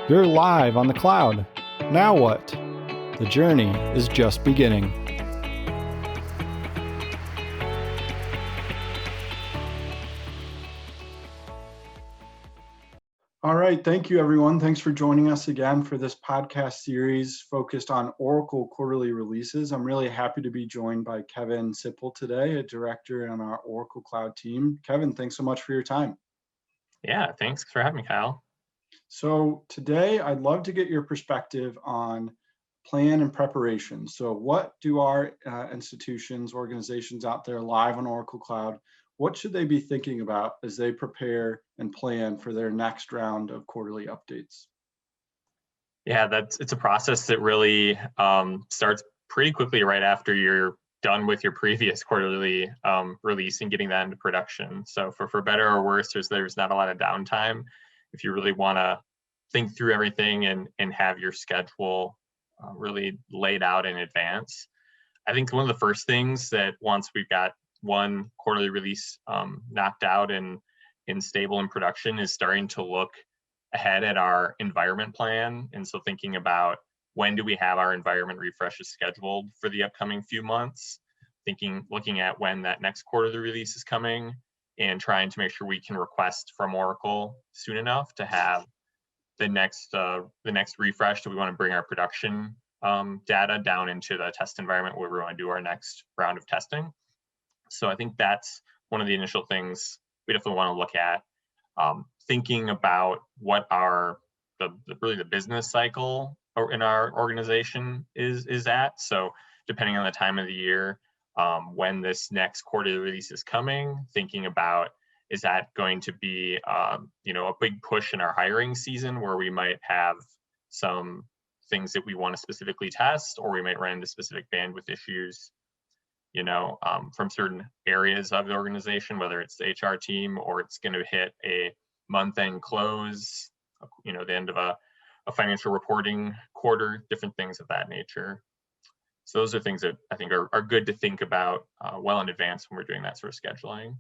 You're live on the cloud. Now what? The journey is just beginning. All right, thank you everyone. Thanks for joining us again for this podcast series focused on Oracle quarterly releases. I'm really happy to be joined by Kevin Sippl today, a director on our Oracle Cloud team. Kevin, thanks so much for your time. Yeah, thanks for having me, Kyle. So today I'd love to get your perspective on plan and preparation. So what do our institutions, organizations out there live on Oracle Cloud, what should they be thinking about as they prepare and plan for their next round of quarterly updates? Yeah, it's a process that really starts pretty quickly right after you're done with your previous quarterly release and getting that into production. So for better or worse, there's not a lot of downtime if you really want to think through everything and have your schedule really laid out in advance. I think one of the first things that once we've got one quarterly release knocked out and stable in production is starting to look ahead at our environment plan. And so thinking about when do we have our environment refreshes scheduled for the upcoming few months, looking at when that next quarterly release is coming and trying to make sure we can request from Oracle soon enough to have the next refresh that we want to bring our production data down into the test environment where we want to do our next round of testing. So I think that's one of the initial things we definitely want to look at. Thinking about what the business cycle in our organization is at. So depending on the time of the year, when this next quarterly release is coming, thinking about, is that going to be a big push in our hiring season where we might have some things that we want to specifically test, or we might run into specific bandwidth issues from certain areas of the organization, whether it's the HR team or it's going to hit a month-end close, the end of a financial reporting quarter, different things of that nature. So those are things that I think are good to think about well in advance when we're doing that sort of scheduling.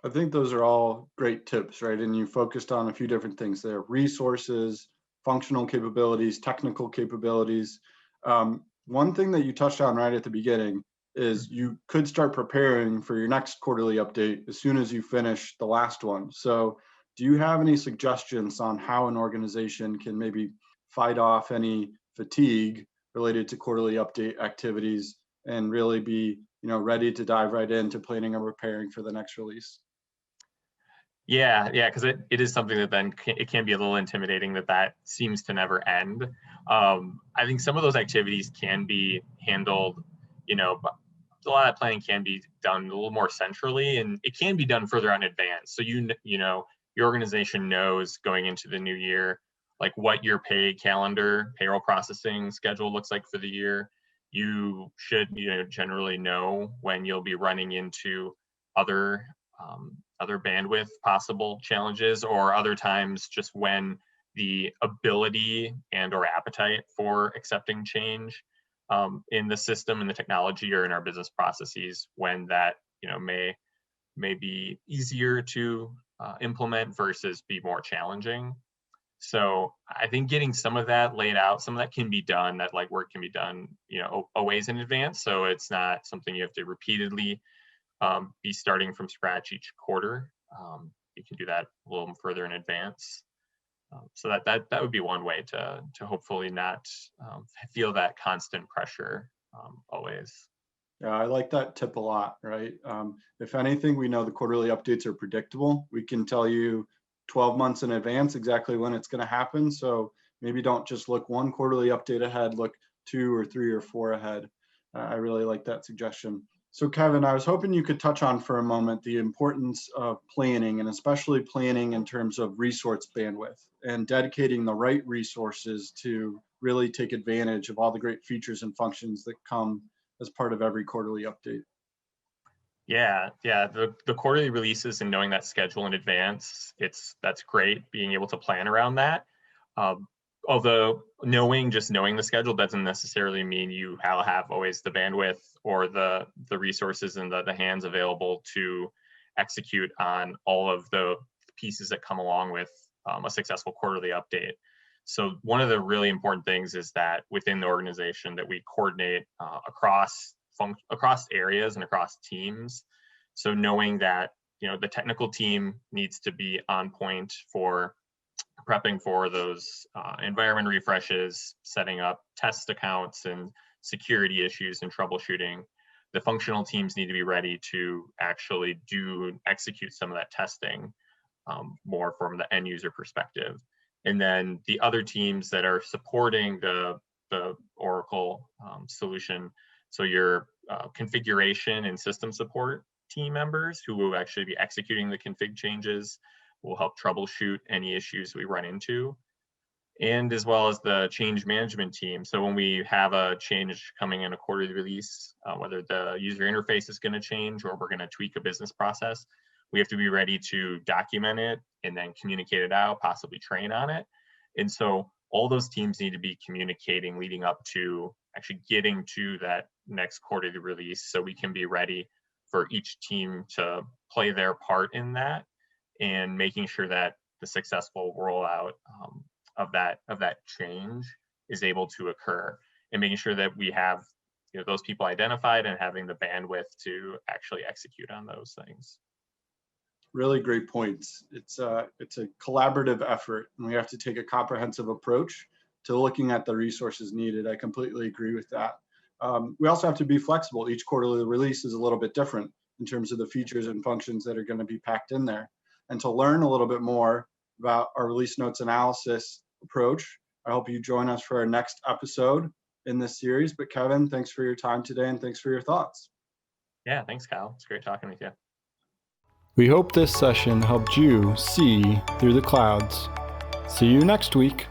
I think those are all great tips, right? And you focused on a few different things there: resources, functional capabilities, technical capabilities. One thing that you touched on right at the beginning is you could start preparing for your next quarterly update as soon as you finish the last one. So do you have any suggestions on how an organization can maybe fight off any fatigue related to quarterly update activities and really be ready to dive right into planning and preparing for the next release? Yeah, because it is something that then it can be a little intimidating that seems to never end. I think some of those activities can be handled, but a lot of planning can be done a little more centrally, and it can be done further on in advance. So your organization knows going into the new year, like what your payroll processing schedule looks like for the year. You should generally know when you'll be running into other bandwidth possible challenges, or other times just when the ability and or appetite for accepting change in the system and the technology or in our business processes, when that may be easier to implement versus be more challenging. So I think getting some of that laid out, some of that can be done, that like work can be done a ways in advance, so it's not something you have to repeatedly be starting from scratch each quarter. You can do that a little further in advance. So that would be one way to hopefully not feel that constant pressure always. Yeah, I like that tip a lot, right? If anything, we know the quarterly updates are predictable. We can tell you 12 months in advance exactly when it's going to happen. So maybe don't just look one quarterly update ahead, look 2 or 3 or 4 ahead. I really like that suggestion. So Kevin, I was hoping you could touch on for a moment the importance of planning, and especially planning in terms of resource bandwidth and dedicating the right resources to really take advantage of all the great features and functions that come as part of every quarterly update. Yeah. The quarterly releases and knowing that schedule in advance, that's great, being able to plan around that. Although knowing the schedule doesn't necessarily mean you have always the bandwidth or the resources and the hands available to execute on all of the pieces that come along with a successful quarterly update. So one of the really important things is that within the organization that we coordinate across areas and across teams. So knowing that, the technical team needs to be on point for prepping for those environment refreshes, setting up test accounts and security issues and troubleshooting. The functional teams need to be ready to actually execute some of that testing more from the end user perspective. And then the other teams that are supporting the Oracle solution, so your configuration and system support team members who will actually be executing the config changes, will help troubleshoot any issues we run into, and as well as the change management team. So when we have a change coming in a quarterly release, whether the user interface is going to change or we're going to tweak a business process, we have to be ready to document it and then communicate it out, possibly train on it. And so all those teams need to be communicating leading up to actually getting to that next quarterly release, so we can be ready for each team to play their part in that, and making sure that the successful rollout of that change is able to occur, and making sure that we have those people identified and having the bandwidth to actually execute on those things. Really great points. It's a collaborative effort, and we have to take a comprehensive approach to looking at the resources needed. I completely agree with that. We also have to be flexible. Each quarterly release is a little bit different in terms of the features and functions that are going to be packed in there. And to learn a little bit more about our release notes analysis approach, I hope you join us for our next episode in this series. But Kevin, thanks for your time today, and thanks for your thoughts. Yeah, thanks, Kyle. It's great talking with you. We hope this session helped you see through the clouds. See you next week.